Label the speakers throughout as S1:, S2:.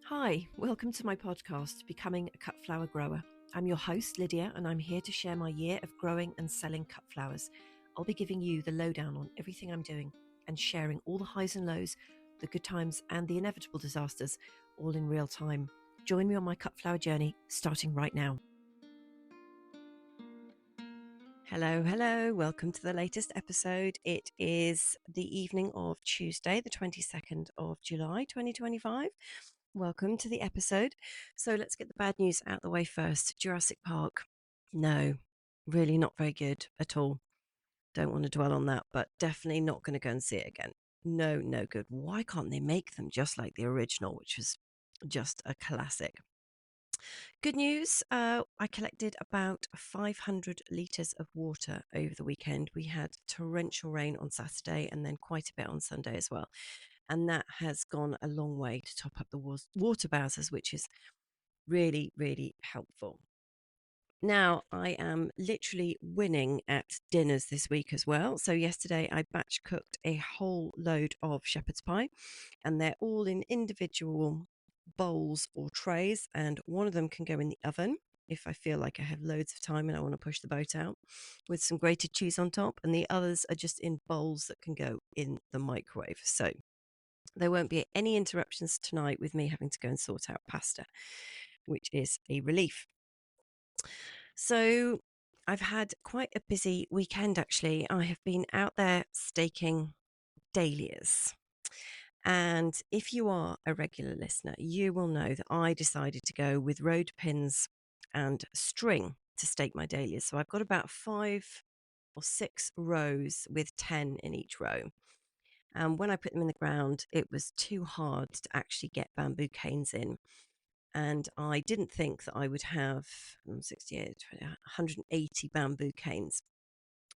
S1: Hi, welcome to my podcast, Becoming a Cut Flower Grower. I'm your host, Lydia, and I'm here to share my year of growing and selling cut flowers. I'll be giving you the lowdown on everything I'm doing and sharing all the highs and lows, the good times and the inevitable disasters, all in real time. Join me on my cut flower journey, starting right now. Hello. Welcome to the latest episode. It is the evening of Tuesday, the 22nd of July, 2025. Welcome to the episode. So let's get the bad news out the way first. Jurassic Park. No, really not very good at all. Don't want to dwell on that, but definitely not going to go and see it again. No good. Why can't they make them just like the original, which was just a classic? Good news, I collected about 500 litres of water over the weekend. We had torrential rain on Saturday and then quite a bit on Sunday as well. And that has gone a long way to top up the water bowsers, which is really, really helpful. Now, I am literally winning at dinners this week as well. So yesterday I batch cooked a whole load of shepherd's pie, and they're all in individual bowls or trays, and one of them can go in the oven if I feel like I have loads of time and I want to push the boat out, with some grated cheese on top, and the others are just in bowls that can go in the microwave. So there won't be any interruptions tonight with me having to go and sort out pasta, which is a relief. So I've had quite a busy weekend, actually. I have been out there staking dahlias. And if you are a regular listener, you will know that I decided to go with road pins and string to stake my dahlias. So I've got about 5 or 6 rows with 10 in each row. And when I put them in the ground, it was too hard to actually get bamboo canes in. And I didn't think that I would have 68, 180 bamboo canes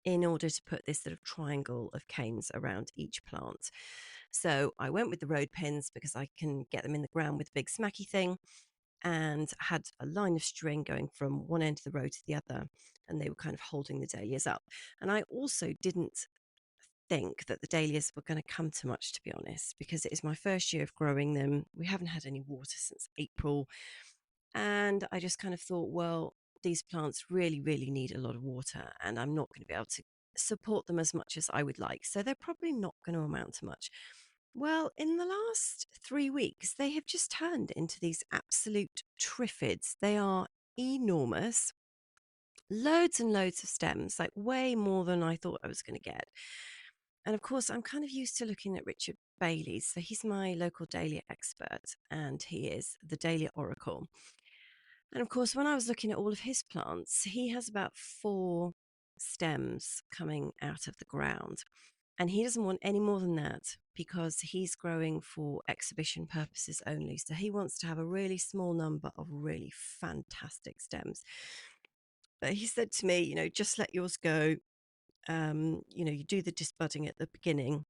S1: in order to put this sort of triangle of canes around each plant. So I went with the road pins because I can get them in the ground with a big smacky thing, and had a line of string going from one end of the row to the other, and they were kind of holding the dahlias up. And I also didn't think that the dahlias were going to come to much, to be honest, because it is my first year of growing them. We haven't had any water since April, and I just kind of thought, well, these plants really need a lot of water, and I'm not going to be able to support them as much as I would like, so they're probably not going to amount to much. Well, in the last 3 weeks, they have just turned into these absolute triffids. They are enormous, loads and loads of stems, like way more than I thought I was going to get. And of course, I'm kind of used to looking at Richard Bailey's. So he's my local dahlia expert, and he is the Dahlia Oracle. And of course, when I was looking at all of his plants, he has about 4 stems coming out of the ground. And he doesn't want any more than that because he's growing for exhibition purposes only. So he wants to have a really small number of really fantastic stems. But he said to me, just let yours go. You do the disbudding at the beginning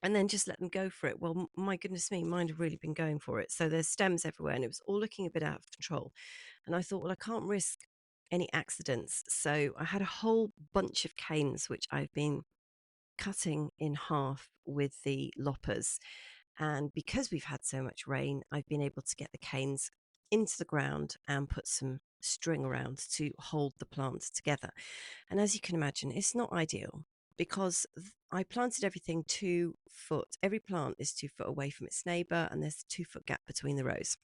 S1: and then just let them go for it. Well, my goodness me, mine have really been going for it. So there's stems everywhere and it was all looking a bit out of control. And I thought, well, I can't risk any accidents. So I had a whole bunch of canes, which I've been cutting in half with the loppers. And because we've had so much rain, I've been able to get the canes into the ground and put some string around to hold the plant together. And as you can imagine, it's not ideal because I planted everything 2 foot. Every plant is 2 foot away from its neighbour, and there's a 2 foot gap between the rows,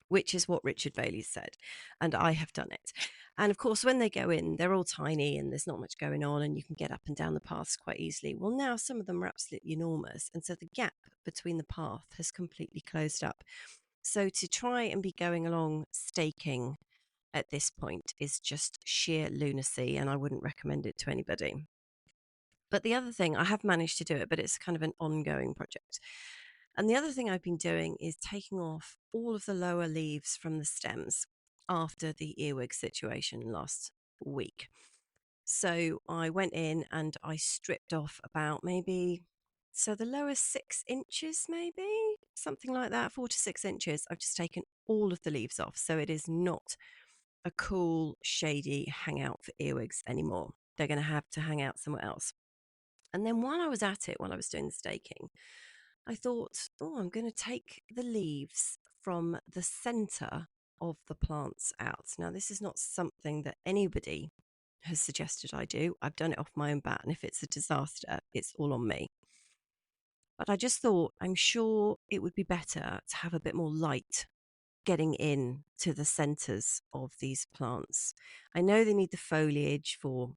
S1: which is what Richard Bailey said. And I have done it. And of course, when they go in, they're all tiny and there's not much going on and you can get up and down the paths quite easily. Well, now some of them are absolutely enormous. And so the gap between the path has completely closed up. So to try and be going along staking at this point is just sheer lunacy, and I wouldn't recommend it to anybody. But the other thing, I have managed to do it, but it's kind of an ongoing project. And the other thing I've been doing is taking off all of the lower leaves from the stems after the earwig situation last week. So I went in and I stripped off about so the lower 6 inches, maybe something like that, 4 to 6 inches. I've just taken all of the leaves off. So it is not a cool, shady hangout for earwigs anymore. They're going to have to hang out somewhere else. And then while I was at it, while I was doing the staking, I thought, oh, I'm going to take the leaves from the centre of the plants out. Now, this is not something that anybody has suggested I do. I've done it off my own bat, and if it's a disaster, it's all on me. But I just thought, I'm sure it would be better to have a bit more light getting in to the centres of these plants. I know they need the foliage for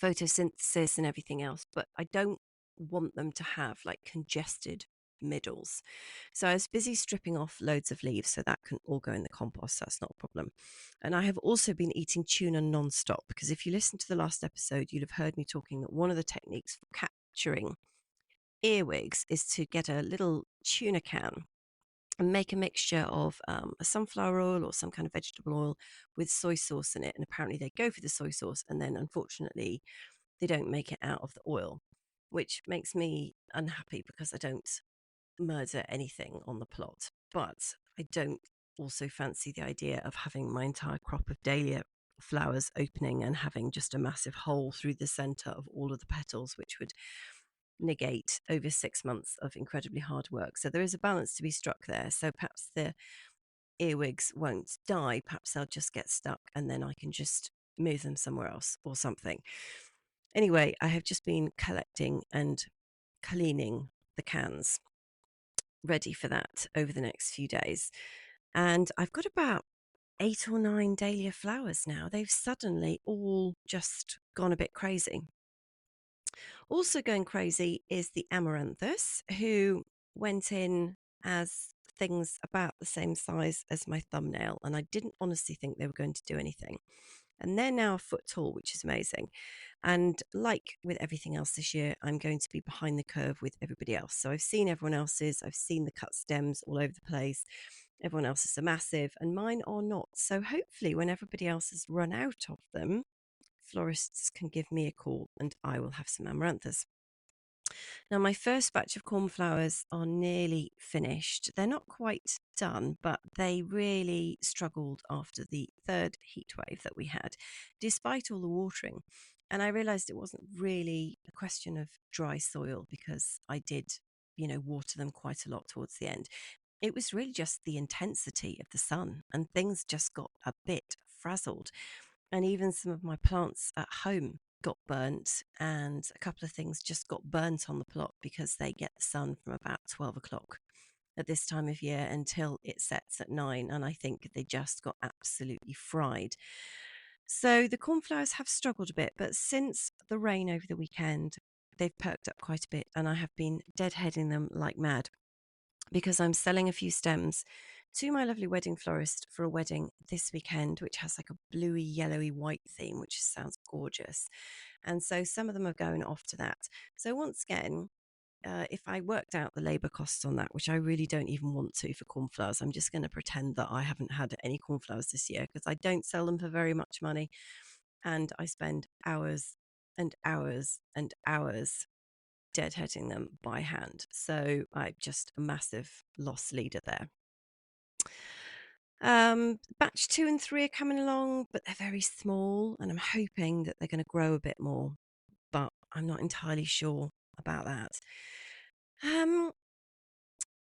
S1: photosynthesis and everything else, but I don't want them to have like congested middles. So I was busy stripping off loads of leaves so that can all go in the compost. So that's not a problem. And I have also been eating tuna non-stop, because if you listen to the last episode, you'll have heard me talking that one of the techniques for capturing earwigs is to get a little tuna can and make a mixture of a sunflower oil or some kind of vegetable oil with soy sauce in it. And apparently they go for the soy sauce, and then unfortunately they don't make it out of the oil, which makes me unhappy because I don't murder anything on the plot. But I don't also fancy the idea of having my entire crop of dahlia flowers opening and having just a massive hole through the center of all of the petals, which would negate over 6 months of incredibly hard work. So there is a balance to be struck there. So perhaps the earwigs won't die, perhaps they'll just get stuck, and then I can just move them somewhere else or something. Anyway, I have just been collecting and cleaning the cans, ready for that over the next few days. And I've got about 8 or 9 dahlia flowers now. They've suddenly all just gone a bit crazy. Also going crazy is the amaranthus, who went in as things about the same size as my thumbnail, and I didn't honestly think they were going to do anything. And they're now a foot tall, which is amazing. And like with everything else this year, I'm going to be behind the curve with everybody else. So I've seen everyone else's, I've seen the cut stems all over the place. Everyone else's are massive, and mine are not. So hopefully, when everybody else has run out of them, florists can give me a call and I will have some amaranthus. Now, my first batch of cornflowers are nearly finished. They're not quite done, but they really struggled after the third heat wave that we had, despite all the watering. And I realized it wasn't really a question of dry soil, because I did, water them quite a lot towards the end. It was really just the intensity of the sun, and things just got a bit frazzled. And even some of my plants at home got burnt, and a couple of things just got burnt on the plot because they get the sun from about 12 o'clock at this time of year until it sets at 9. And I think they just got absolutely fried. So the cornflowers have struggled a bit, but since the rain over the weekend, they've perked up quite a bit, and I have been deadheading them like mad, because I'm selling a few stems to my lovely wedding florist for a wedding this weekend, which has like a bluey, yellowy, white theme, which sounds gorgeous. And so some of them are going off to that. So once again, if I worked out the labour costs on that, which I really don't even want to for cornflowers, I'm just going to pretend that I haven't had any cornflowers this year, because I don't sell them for very much money. And I spend hours and hours and hours deadheading them by hand. So I'm just a massive loss leader there. Batch 2 and 3 are coming along, but they're very small, and I'm hoping that they're going to grow a bit more, but I'm not entirely sure about that.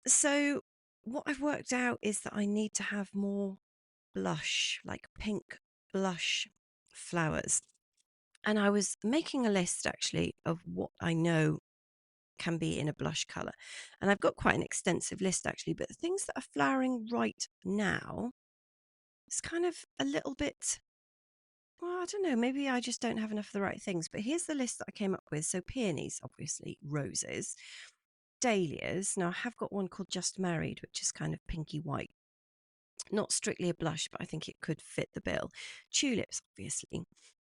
S1: So what I've worked out is that I need to have more blush, like pink blush flowers. And I was making a list actually of what I know can be in a blush colour. And I've got quite an extensive list actually, but the things that are flowering right now, it's kind of a little bit, well, I don't know, maybe I just don't have enough of the right things. But here's the list that I came up with. So peonies, obviously, roses, dahlias. Now I have got one called Just Married, which is kind of pinky white. Not strictly a blush, but I think it could fit the bill. Tulips, obviously.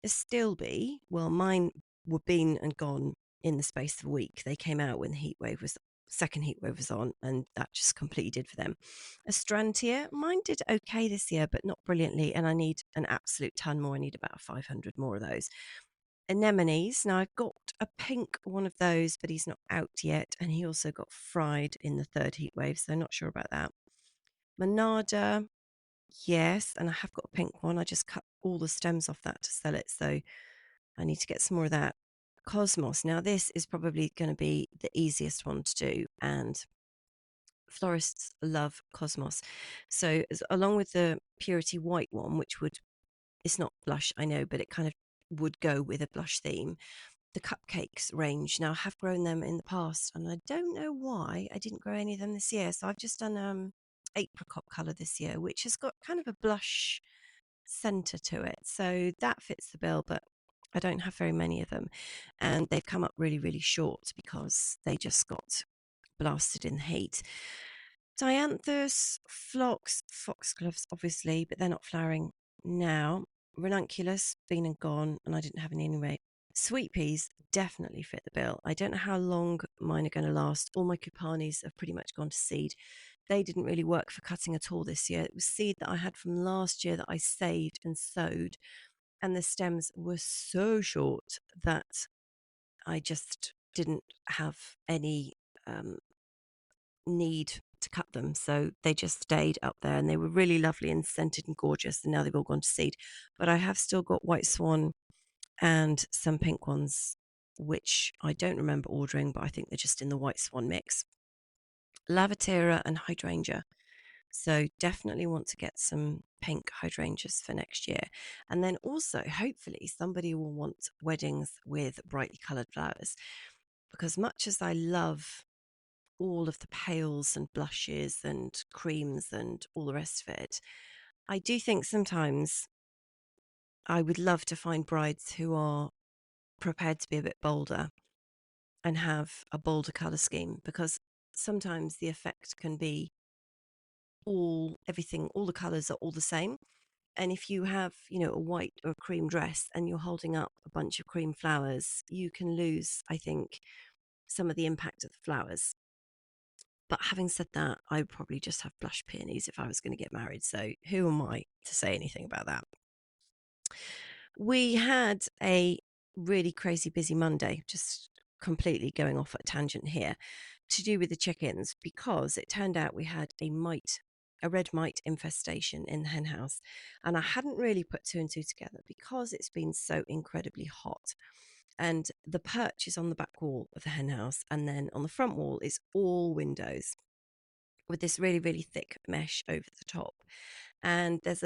S1: Astilbe, well, mine were been and gone in the space of a week. They came out when the second heat wave was on, and that just completely did for them. Astrantia, mine did okay this year, but not brilliantly, and I need an absolute ton more. I need about 500 more of those. Anemones, now I've got a pink one of those, but he's not out yet, and he also got fried in the third heat wave, so not sure about that. Monarda, yes, and I have got a pink one. I just cut all the stems off that to sell it, so I need to get some more of that. Cosmos, now this is probably going to be the easiest one to do, and florists love cosmos. So along with the purity white one, which would, it's not blush, I know, but it kind of would go with a blush theme. The cupcakes range. Now I have grown them in the past, and I don't know why I didn't grow any of them this year. So I've just done apricot colour this year, which has got kind of a blush centre to it. So that fits the bill, but I don't have very many of them. And they've come up really, really short because they just got blasted in the heat. Dianthus, phlox, foxgloves, obviously, but they're not flowering now. Ranunculus, been and gone, and I didn't have any anyway. Sweet peas definitely fit the bill. I don't know how long mine are going to last. All my cupanis have pretty much gone to seed. They didn't really work for cutting at all this year. It was seed that I had from last year that I saved and sowed, and the stems were so short that I just didn't have any need to cut them. So they just stayed up there, and they were really lovely and scented and gorgeous. And now they've all gone to seed. But I have still got white swan and some pink ones, which I don't remember ordering, but I think they're just in the white swan mix. Lavatera and hydrangea. So definitely want to get some pink hydrangeas for next year. And then also, hopefully, somebody will want weddings with brightly coloured flowers. Because much as I love all of the pales and blushes and creams and all the rest of it, I do think sometimes I would love to find brides who are prepared to be a bit bolder and have a bolder colour scheme, because sometimes the effect can be all the colours are all the same. And if you have, a white or a cream dress and you're holding up a bunch of cream flowers, you can lose, I think, some of the impact of the flowers. But having said that, I would probably just have blush peonies if I was going to get married. So who am I to say anything about that? We had a really crazy busy Monday, just completely going off at a tangent here, to do with the chickens, because it turned out we had a red mite infestation in the hen house. And I hadn't really put two and two together because it's been so incredibly hot. And the perch is on the back wall of the hen house, and then on the front wall is all windows with this really, really thick mesh over the top. And there's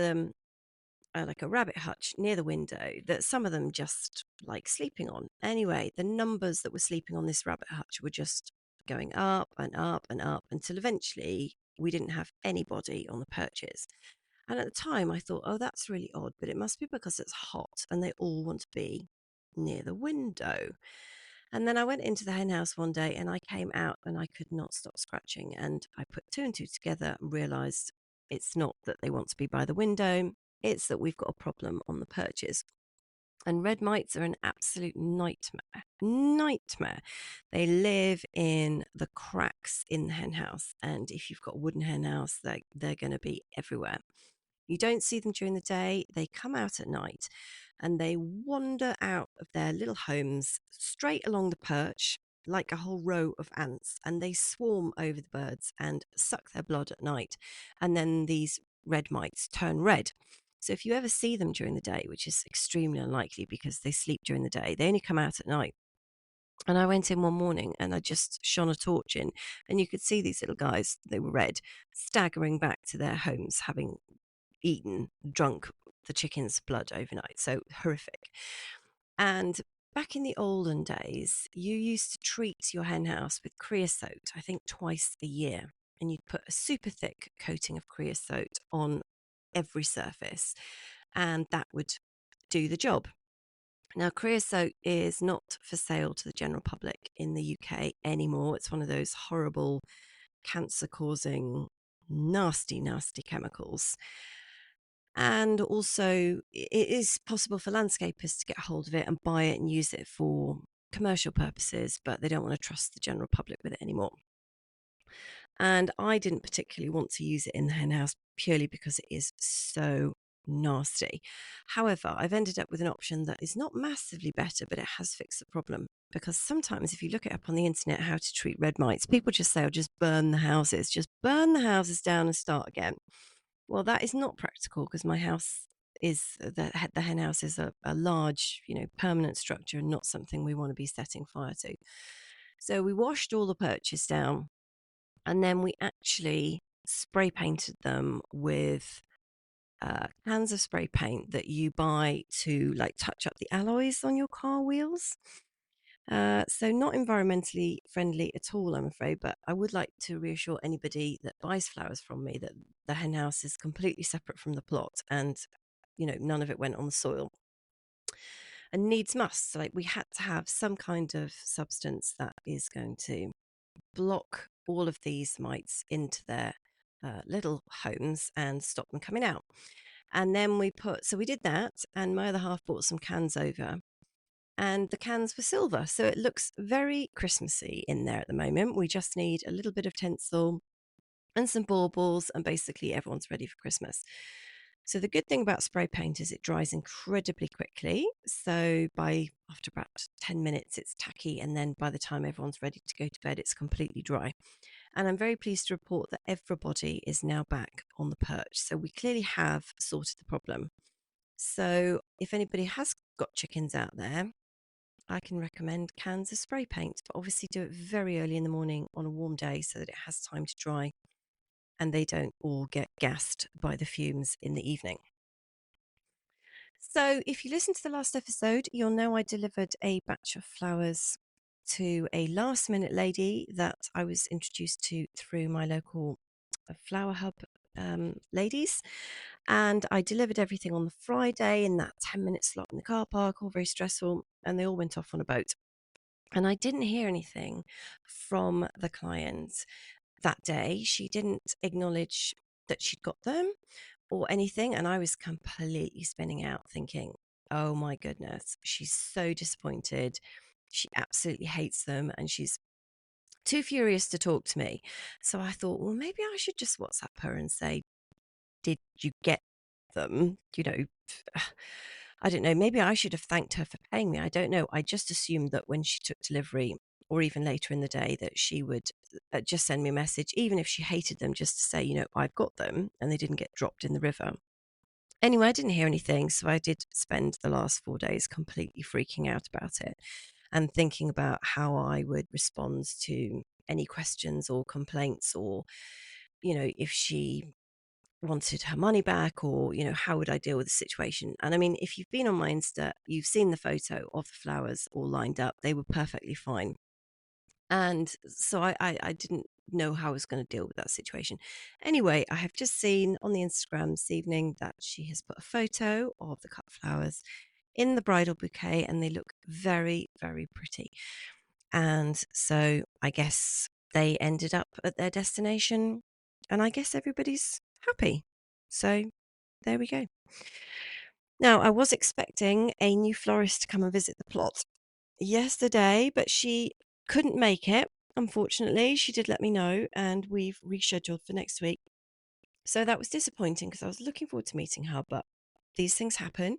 S1: like a rabbit hutch near the window that some of them just like sleeping on. Anyway, the numbers that were sleeping on this rabbit hutch were just going up and up and up until eventually we didn't have anybody on the perches. And at the time I thought, oh, that's really odd, but it must be because it's hot and they all want to be near the window. And then I went into the hen house one day and I came out and I could not stop scratching. And I put two and two together and realized it's not that they want to be by the window, it's that we've got a problem on the perches. And red mites are an absolute nightmare. Nightmare. They live in the cracks in the hen house. And if you've got a wooden hen house, they're going to be everywhere. You don't see them during the day. They come out at night and they wander out of their little homes straight along the perch like a whole row of ants, and they swarm over the birds and suck their blood at night. And then these red mites turn red. So if you ever see them during the day, which is extremely unlikely because they sleep during the day, they only come out at night. And I went in one morning and I just shone a torch in, and you could see these little guys, they were red, staggering back to their homes, having drunk the chicken's blood overnight. So horrific. And back in the olden days, you used to treat your hen house with creosote, I think twice a year. And you'd put a super thick coating of creosote on every surface, and that would do the job. Now, creosote is not for sale to the general public in the UK anymore. It's one of those horrible cancer causing, nasty, nasty chemicals. And also, it is possible for landscapers to get hold of it and buy it and use it for commercial purposes, but they don't want to trust the general public with it anymore. And I didn't particularly want to use it in the hen house purely because it is so nasty. However, I've ended up with an option that is not massively better, but it has fixed the problem. Because sometimes if you look it up on the internet, how to treat red mites, people just say, oh, just burn the houses down and start again. Well, that is not practical because my house is the hen house is a large, permanent structure and not something we want to be setting fire to. So we washed all the perches down And then we actually spray painted them with cans of spray paint that you buy to like touch up the alloys on your car wheels. So not environmentally friendly at all, I'm afraid, but I would like to reassure anybody that buys flowers from me that the hen house is completely separate from the plot, and none of it went on the soil. And needs must, like we had to have some kind of substance that is going to block all of these mites into their little homes and stop them coming out. And then so we did that, and my other half brought some cans over, and the cans were silver. So it looks very Christmassy in there at the moment. We just need a little bit of tinsel and some baubles, and basically everyone's ready for Christmas. So the good thing about spray paint is it dries incredibly quickly. So after about 10 minutes, it's tacky. And then by the time everyone's ready to go to bed, it's completely dry. And I'm very pleased to report that everybody is now back on the perch. So we clearly have sorted the problem. So if anybody has got chickens out there, I can recommend cans of spray paint, but obviously do it very early in the morning on a warm day so that it has time to dry and they don't all get gassed by the fumes in the evening. So if you listen to the last episode, you'll know I delivered a batch of flowers to a last minute lady that I was introduced to through my local flower hub ladies. And I delivered everything on the Friday in that 10-minute slot in the car park, all very stressful. And they all went off on a boat. And I didn't hear anything from the client that day. She didn't acknowledge that she'd got them or anything. And I was completely spinning out thinking, oh my goodness, she's so disappointed. She absolutely hates them and she's too furious to talk to me. So I thought, well, maybe I should just WhatsApp her and say, did you get them? I don't know. Maybe I should have thanked her for paying me. I don't know. I just assumed that when she took delivery or even later in the day that she would just send me a message, even if she hated them, just to say, I've got them and they didn't get dropped in the river. Anyway, I didn't hear anything. So I did spend the last 4 days completely freaking out about it and thinking about how I would respond to any questions or complaints, or, if she wanted her money back, or how would I deal with the situation. And I mean, if you've been on my Insta, you've seen the photo of the flowers all lined up. They were perfectly fine, and so I didn't know how I was going to deal with that situation. Anyway, I have just seen on the Instagram this evening that she has put a photo of the cut flowers in the bridal bouquet, and they look very, very pretty. And so I guess they ended up at their destination, and I guess everybody's happy. So there we go. Now, I was expecting a new florist to come and visit the plot yesterday, but she couldn't make it. Unfortunately, she did let me know, and we've rescheduled for next week. So that was disappointing because I was looking forward to meeting her, but these things happen.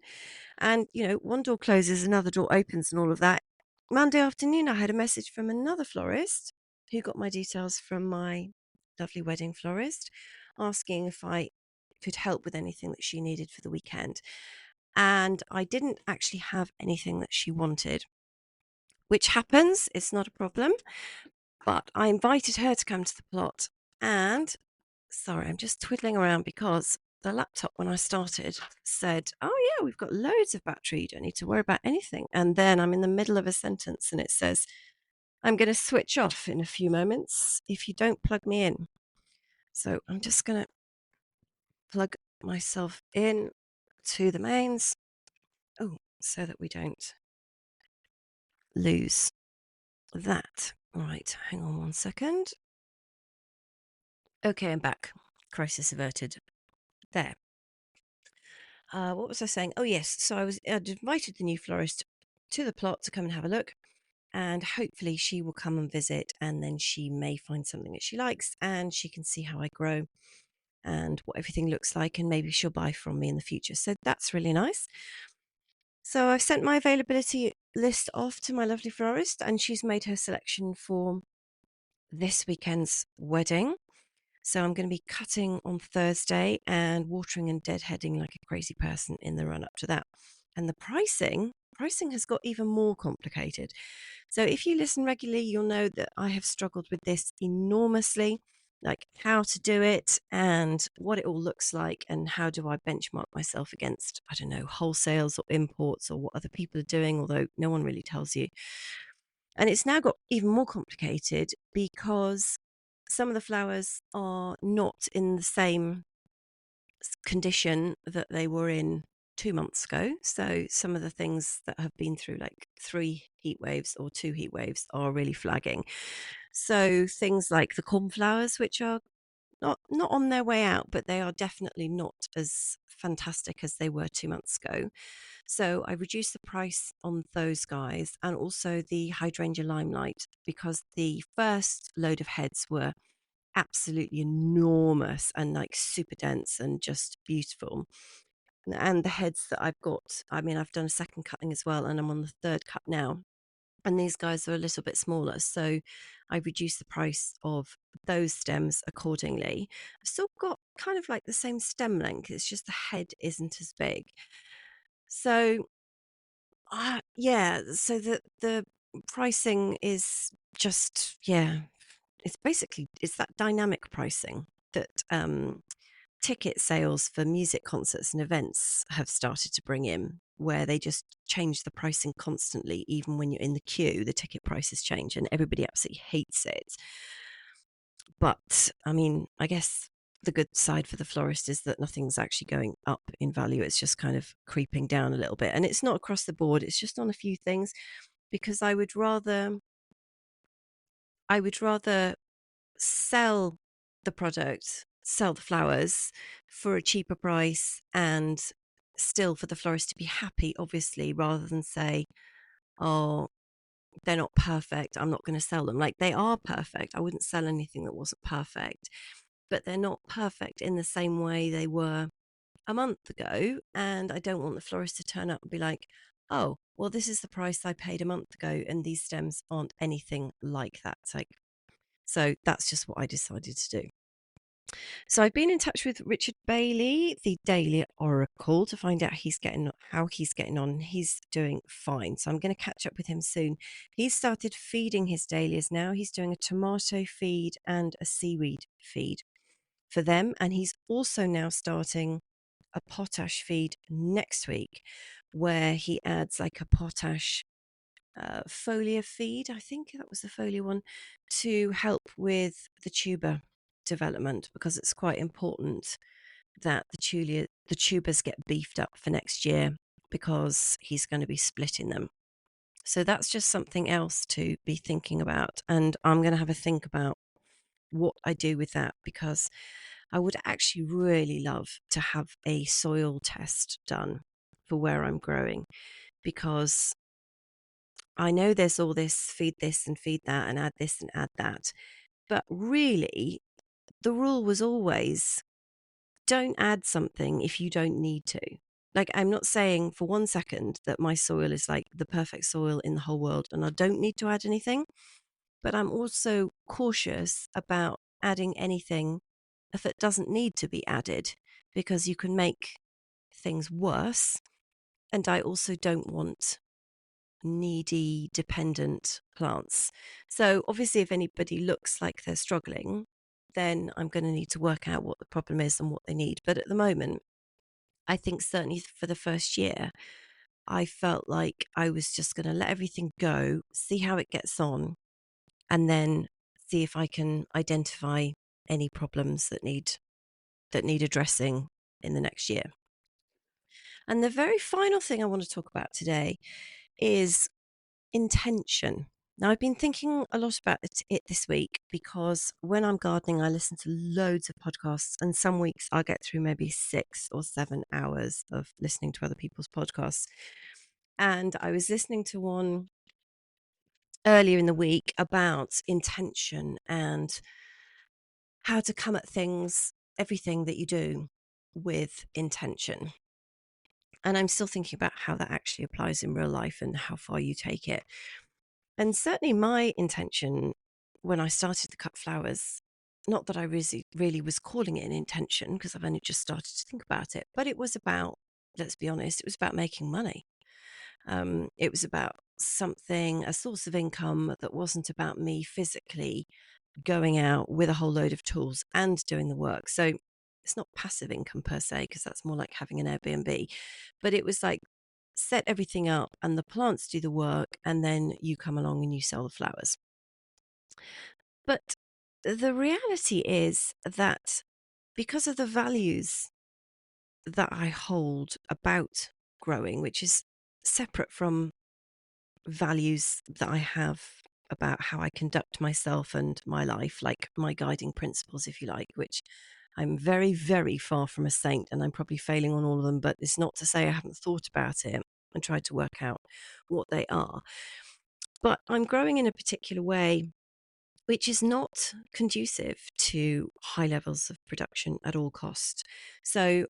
S1: And, one door closes, another door opens, and all of that. Monday afternoon, I had a message from another florist who got my details from my lovely wedding florist, asking if I could help with anything that she needed for the weekend. And I didn't actually have anything that she wanted, which happens. It's not a problem. But I invited her to come to the plot. And sorry, I'm just twiddling around because the laptop, when I started, said, oh, yeah, we've got loads of battery. You don't need to worry about anything. And then I'm in the middle of a sentence and it says, I'm going to switch off in a few moments if you don't plug me in. So I'm just going to plug myself in to the mains. Oh, so that we don't lose that. Right, hang on 1 second. Okay, I'm back. Crisis averted. There. What was I saying? Oh, yes. So I'd invited the new florist to the plot to come and have a look, and hopefully she will come and visit, and then she may find something that she likes, and she can see how I grow and what everything looks like, and maybe she'll buy from me in the future. So that's really nice. So I've sent my availability list off to my lovely florist, and she's made her selection for this weekend's wedding. So I'm going to be cutting on Thursday and watering and deadheading like a crazy person in the run up to that. And the pricing pricing has got even more complicated. So if you listen regularly, you'll know that I have struggled with this enormously, like how to do it and what it all looks like, and how do I benchmark myself against, I don't know, wholesales or imports or what other people are doing, although no one really tells you. And it's now got even more complicated because some of the flowers are not in the same condition that they were in 2 months ago. So some of the things that have been through like 3 heat waves or 2 heat waves are really flagging. So things like the cornflowers, which are not on their way out, but they are definitely not as fantastic as they were 2 months ago. So I reduced the price on those guys, and also the hydrangea limelight, because the first load of heads were absolutely enormous and like super dense and just beautiful. And the heads that I've got, I mean, I've done a second cutting as well, and I'm on the third cut now. And these guys are a little bit smaller. So I reduced the price of those stems accordingly. I've still got kind of like the same stem length, it's just the head isn't as big. So yeah, so the pricing is just, yeah, it's basically, it's that dynamic pricing that ticket sales for music concerts and events have started to bring in, where they just change the pricing constantly. Even when you're in the queue, the ticket prices change and everybody absolutely hates it. But I mean, I guess the good side for the florist is that nothing's actually going up in value. It's just kind of creeping down a little bit, and it's not across the board, it's just on a few things, because I would rather sell the product, sell the flowers for a cheaper price, and still for the florist to be happy, obviously, rather than say, oh, they're not perfect, I'm not going to sell them. Like, they are perfect. I wouldn't sell anything that wasn't perfect, but they're not perfect in the same way they were a month ago. And I don't want the florist to turn up and be like, oh, well, this is the price I paid a month ago, and these stems aren't anything like that. Like, so that's just what I decided to do. So I've been in touch with Richard Bailey, the Dahlia Oracle, to find out how he's getting on. He's doing fine. So I'm going to catch up with him soon. He's started feeding his dahlias now. He's doing a tomato feed and a seaweed feed for them. And he's also now starting a potash feed next week, where he adds like a potash foliar feed. I think that was the foliar one, to help with the tuber development, because it's quite important that the tubers get beefed up for next year, because he's going to be splitting them. So that's just something else to be thinking about. And I'm going to have a think about what I do with that, because I would actually really love to have a soil test done for where I'm growing, because I know there's all this and feed that and add this and add that. But really, the rule was always, don't add something if you don't need to. Like, I'm not saying for 1 second that my soil is like the perfect soil in the whole world and I don't need to add anything. But I'm also cautious about adding anything if it doesn't need to be added, because you can make things worse. And I also don't want needy, dependent plants. So obviously, if anybody looks like they're struggling, then I'm going to need to work out what the problem is and what they need. But at the moment, I think certainly for the first year, I felt like I was just going to let everything go, see how it gets on, and then see if I can identify any problems that need addressing in the next year. And the very final thing I want to talk about today is intention. Now, I've been thinking a lot about it this week, because when I'm gardening, I listen to loads of podcasts, and some weeks I'll get through maybe 6 or 7 hours of listening to other people's podcasts. And I was listening to one earlier in the week about intention and how to come at things, everything that you do, with intention. And I'm still thinking about how that actually applies in real life and how far you take it. And certainly my intention when I started the cut flowers, not that I really was calling it an intention, because I've only just started to think about it, but it was about, let's be honest, it was about making money. It was about something, a source of income that wasn't about me physically going out with a whole load of tools and doing the work. So it's not passive income per se, because that's more like having an Airbnb. But it was like, set everything up and the plants do the work, and then you come along and you sell the flowers. But the reality is that because of the values that I hold about growing, which is separate from values that I have about how I conduct myself and my life, like my guiding principles, if you like, which I'm very, very far from a saint, and I'm probably failing on all of them, but it's not to say I haven't thought about it and tried to work out what they are. But I'm growing in a particular way which is not conducive to high levels of production at all cost. So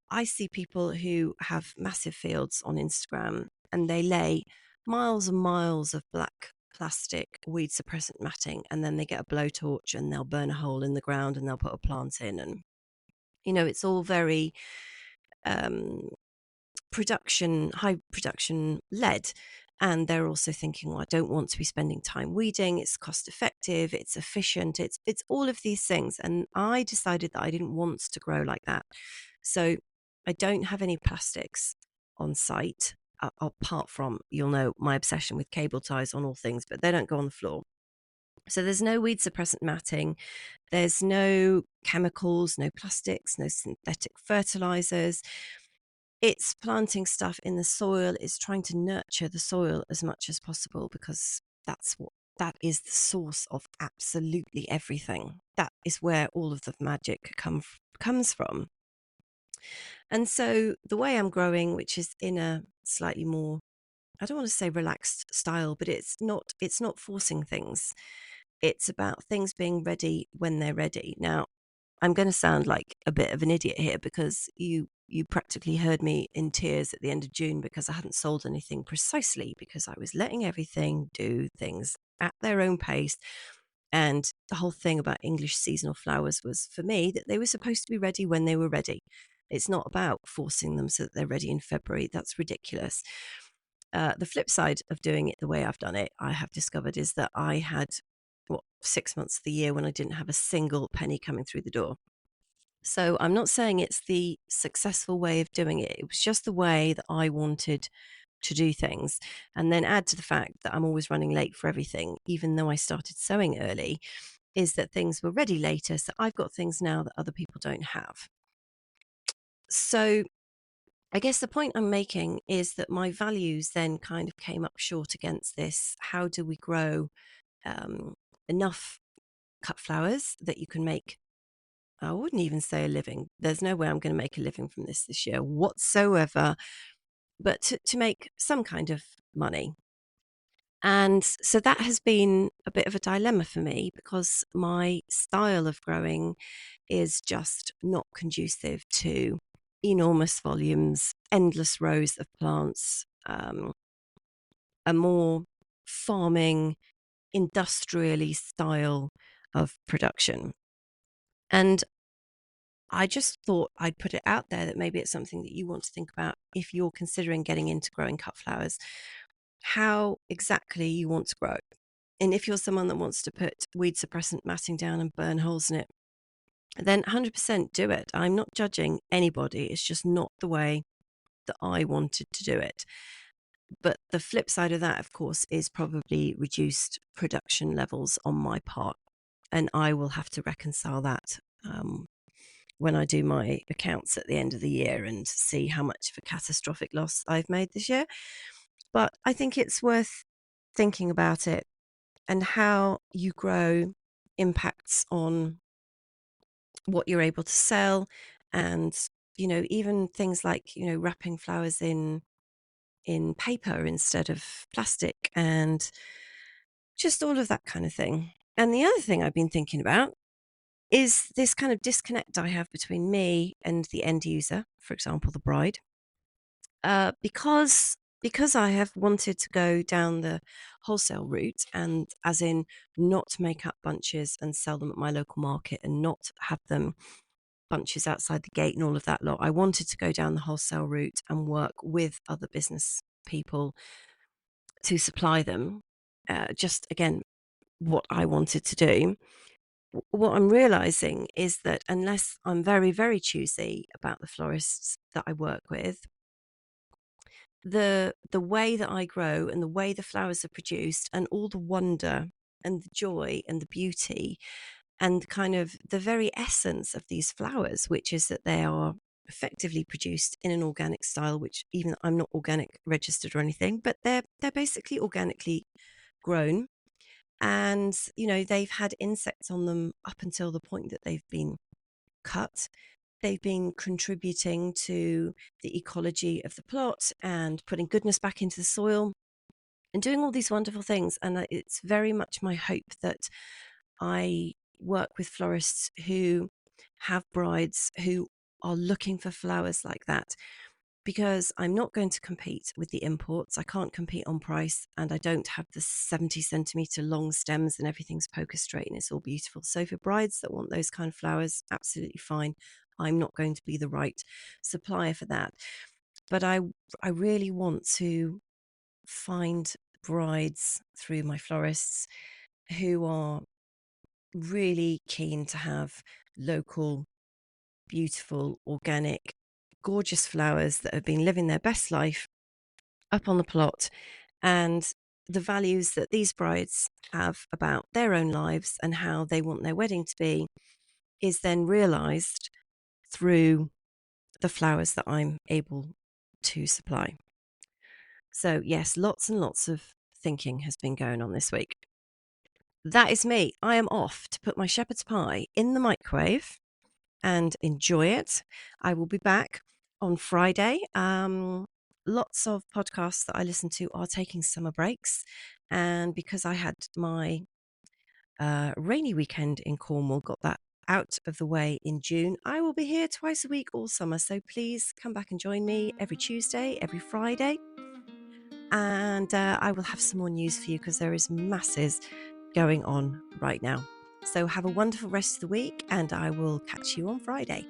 S1: I see people who have massive fields on Instagram, and they lay miles and miles of black plastic weed suppressant matting, and then they get a blowtorch and they'll burn a hole in the ground and they'll put a plant in. And, it's all very um, high production led. And they're also thinking, well, I don't want to be spending time weeding. It's cost effective. It's efficient. It's all of these things. And I decided that I didn't want to grow like that. So I don't have any plastics on site, apart from, you'll know, my obsession with cable ties on all things, but they don't go on the floor. So there's no weed suppressant matting. There's no chemicals, no plastics, no synthetic fertilizers. It's planting stuff in the soil. It's trying to nurture the soil as much as possible, because that is the source of absolutely everything. That is where all of the magic comes from. And so the way I'm growing, which is in a slightly more, I don't want to say relaxed style, but it's not forcing things. It's about things being ready when they're ready. Now, I'm going to sound like a bit of an idiot here, because you practically heard me in tears at the end of June because I hadn't sold anything, precisely because I was letting everything do things at their own pace. And the whole thing about English seasonal flowers was, for me, that they were supposed to be ready when they were ready. It's not about forcing them so that they're ready in February. That's ridiculous. The flip side of doing it the way I've done it, I have discovered, is that I had 6 months of the year when I didn't have a single penny coming through the door. So I'm not saying it's the successful way of doing it. It was just the way that I wanted to do things. And then add to the fact that I'm always running late for everything, even though I started sowing early, is that things were ready later. So I've got things now that other people don't have. So I guess the point I'm making is that my values then kind of came up short against this. How do we grow enough cut flowers that you can make, I wouldn't even say a living. There's no way I'm going to make a living from this year whatsoever, but to make some kind of money. And so that has been a bit of a dilemma for me, because my style of growing is just not conducive to enormous volumes, endless rows of plants, a more farming, industrially style of production. And I just thought I'd put it out there that maybe it's something that you want to think about if you're considering getting into growing cut flowers, how exactly you want to grow. And if you're someone that wants to put weed suppressant matting down and burn holes in it, then 100% do it. I'm not judging anybody. It's just not the way that I wanted to do it. But the flip side of that, of course, is probably reduced production levels on my part. And I will have to reconcile that when I do my accounts at the end of the year and see how much of a catastrophic loss I've made this year. But I think it's worth thinking about it, and how you grow impacts on what you're able to sell. And, even things like, wrapping flowers in paper instead of plastic, and just all of that kind of thing. And the other thing I've been thinking about is this kind of disconnect I have between me and the end user, for example, the bride. Because I have wanted to go down the wholesale route, and as in not make up bunches and sell them at my local market, and not have them bunches outside the gate and all of that lot. I wanted to go down the wholesale route and work with other business people to supply them. Just again, what I wanted to do. What I'm realizing is that unless I'm very, very choosy about the florists that I work with, the way that I grow and the way the flowers are produced and all the wonder and the joy and the beauty and kind of the very essence of these flowers, which is that they are effectively produced in an organic style, which even I'm not organic registered or anything, but they're basically organically grown. And they've had insects on them up until the point that they've been cut. They've been contributing to the ecology of the plot and putting goodness back into the soil and doing all these wonderful things. And it's very much my hope that I work with florists who have brides who are looking for flowers like that, because I'm not going to compete with the imports. I can't compete on price, and I don't have the 70 centimeter long stems and everything's poker straight and it's all beautiful. So for brides that want those kind of flowers, absolutely fine. I'm not going to be the right supplier for that. But I really want to find brides through my florists who are really keen to have local, beautiful, organic, gorgeous flowers that have been living their best life up on the plot, and the values that these brides have about their own lives and how they want their wedding to be is then realized through the flowers that I'm able to supply. So yes, lots and lots of thinking has been going on this week. That is me. I am off to put my shepherd's pie in the microwave and enjoy it. I will be back on Friday. Lots of podcasts that I listen to are taking summer breaks. And because I had my rainy weekend in Cornwall, got that out of the way in June, I will be here twice a week all summer. So please come back and join me every Tuesday, every Friday. And I will have some more news for you because there is masses going on right now. So have a wonderful rest of the week and I will catch you on Friday.